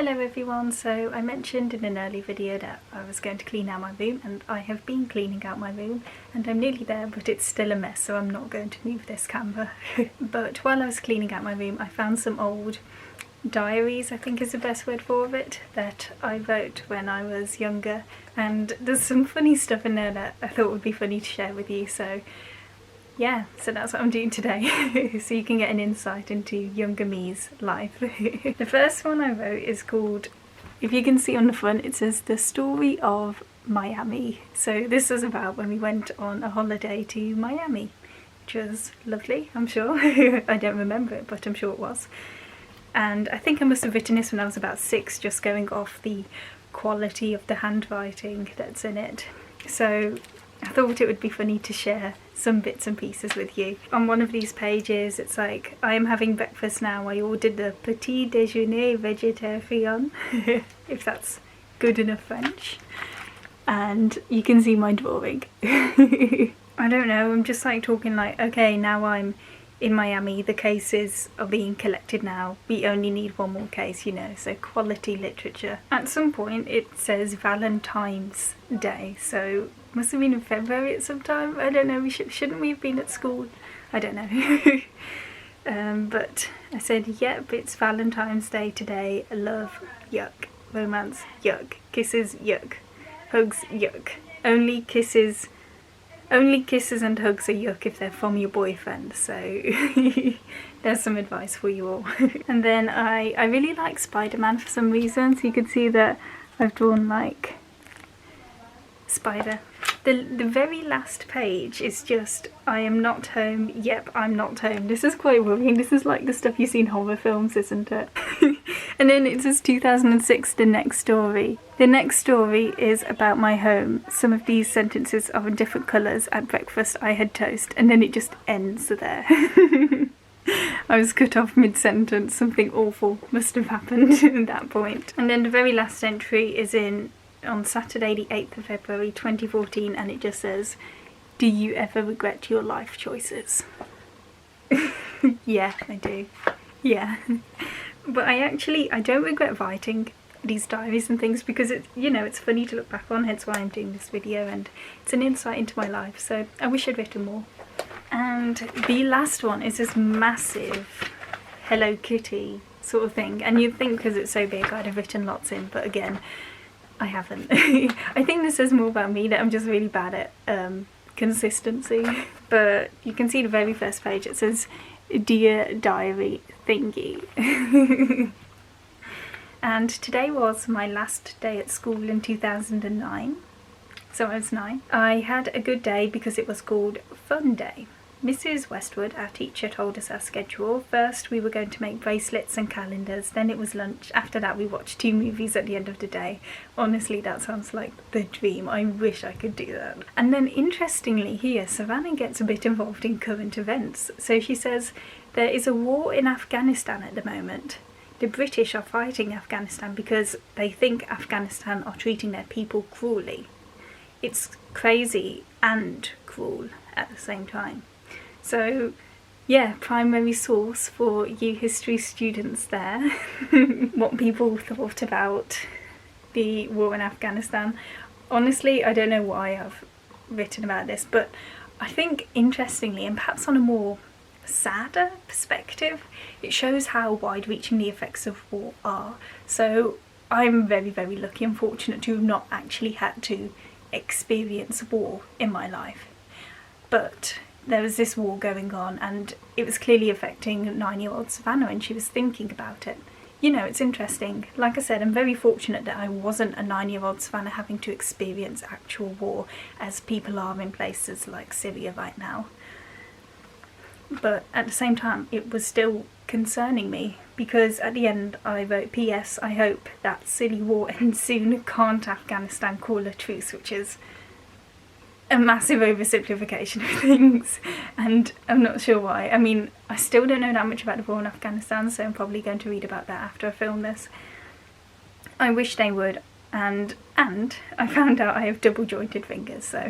Hello everyone, so I mentioned in an early video that I was going to clean out my room, and I have been cleaning out my room and I'm nearly there, but it's still a mess, so I'm not going to move this camera. But while I was cleaning out my room I found some old diaries, I think is the best word for it, that I wrote when I was younger, and there's some funny stuff in there that I thought would be funny to share with you, so yeah, so that's what I'm doing today, so you can get an insight into younger me's life. The first one I wrote is called, if you can see on the front, it says The Story of Miami. So this is about when we went on a holiday to Miami, which was lovely, I'm sure. I don't remember it, but I'm sure it was. And I think I must have written this when I was about 6, just going off the quality of the handwriting that's in it. So I thought it would be funny to share some bits and pieces with you. On one of these pages it's like, I am having breakfast now, I ordered the petit déjeuner végétarien, if that's good enough French. And you can see my drawing. I don't know, I'm just like talking like, okay, now I'm in Miami, the cases are being collected now, we only need one more case, you know, so quality literature. At some point it says Valentine's Day, so must have been in February at some time, I don't know, shouldn't we have been at school? I don't know. But I said, yep, it's Valentine's Day today, love, yuck, romance, yuck, kisses, yuck, hugs, yuck, only kisses and hugs are yuck if they're from your boyfriend, so there's some advice for you all. And then I really like Spider-Man for some reason, so you can see that I've drawn like spider. The very last page is just, I am not home, yep, I'm not home. This is quite worrying, this is like the stuff you see in horror films, isn't it? And then it says 2006, the next story. The next story is about my home. Some of these sentences are in different colours. At breakfast I had toast, and then it just ends there. I was cut off mid-sentence, something awful must have happened at that point. And then the very last entry is on Saturday the 8th of February 2014, and it just says, do you ever regret your life choices? Yeah, I do. Yeah. But I don't regret writing these diaries and things, because it's, you know, it's funny to look back on, hence why I'm doing this video, and it's an insight into my life, so I wish I'd written more. And the last one is this massive Hello Kitty sort of thing, and you'd think because it's so big I'd have written lots in, but again, I haven't. I think this says more about me, that I'm just really bad at consistency. But you can see the very first page, it says Dear Diary Thingy. And today was my last day at school in 2009, so I was 9. I had a good day because it was called Fun Day. Mrs. Westwood, our teacher, told us our schedule. First we were going to make bracelets and calendars, then it was lunch. After that we watched 2 movies at the end of the day. Honestly, that sounds like the dream. I wish I could do that. And then interestingly here, Savannah gets a bit involved in current events. So she says, there is a war in Afghanistan at the moment. The British are fighting Afghanistan because they think Afghanistan are treating their people cruelly. It's crazy and cruel at the same time. So yeah, primary source for you history students there. What people thought about the war in Afghanistan. Honestly, I don't know why I've written about this, but I think interestingly, and perhaps on a more sadder perspective, it shows how wide-reaching the effects of war are. So I'm very, very lucky and fortunate to have not actually had to experience war in my life. But there was this war going on, and it was clearly affecting 9-year-old Savannah, and she was thinking about it. You know, it's interesting. Like I said, I'm very fortunate that I wasn't a 9-year-old Savannah having to experience actual war, as people are in places like Syria right now. But at the same time, it was still concerning me, because at the end I wrote, P.S. I hope that silly war ends soon. Can't Afghanistan call a truce? Which is a massive oversimplification of things, and I'm not sure why. I mean, I still don't know that much about the war in Afghanistan, so I'm probably going to read about that after I film this. I wish they would, and I found out I have double jointed fingers, so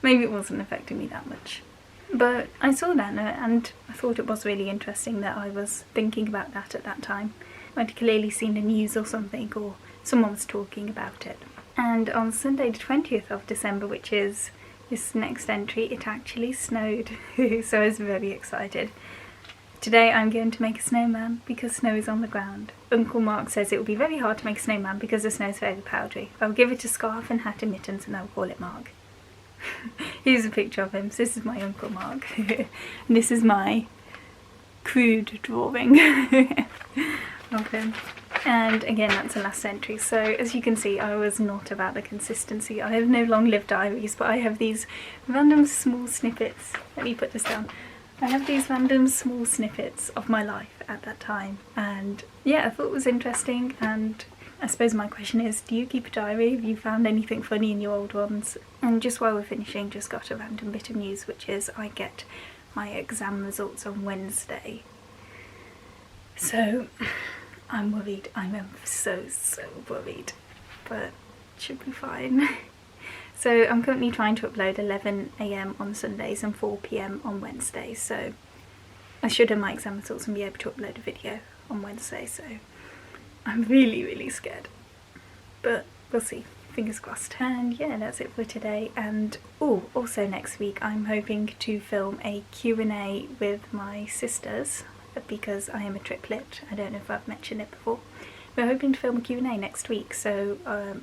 maybe it wasn't affecting me that much. But I saw that and I thought it was really interesting that I was thinking about that at that time. I'd clearly seen the news or something, or someone was talking about it. And on Sunday the 20th of December, which is this next entry, it actually snowed. So I was very excited. Today I'm going to make a snowman because snow is on the ground. Uncle Mark says it will be very hard to make a snowman because the snow is very powdery. I'll give it a scarf and hat and mittens and I'll call it Mark. Here's a picture of him. So this is my Uncle Mark. And this is my crude drawing of him. And again, that's the last entry. So as you can see, I was not about the consistency. I have no long-lived diaries, but I have these random small snippets. Let me put this down. I have these random small snippets of my life at that time. And yeah, I thought it was interesting. And I suppose my question is, do you keep a diary? Have you found anything funny in your old ones? And just while we're finishing, just got a random bit of news, which is I get my exam results on Wednesday. So I'm worried. I'm so worried, but it should be fine. So I'm currently trying to upload 11 AM on Sundays and 4 PM on Wednesdays, so I should have my exam results and be able to upload a video on Wednesday, so I'm really scared, but we'll see, fingers crossed. And yeah, that's it for today. And also next week I'm hoping to film a Q&A with my sisters, because I am a triplet. I don't know if I've mentioned it before. We're hoping to film a Q&A next week, so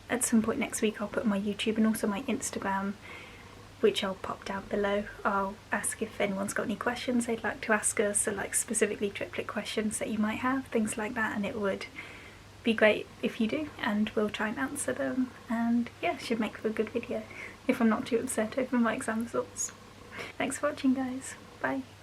at some point next week I'll put my YouTube and also my Instagram, which I'll pop down below. I'll ask if anyone's got any questions they'd like to ask us, so like specifically triplet questions that you might have, things like that, and it would be great if you do, and we'll try and answer them, and yeah, should make for a good video if I'm not too upset over my exam results. Thanks for watching, guys. Bye.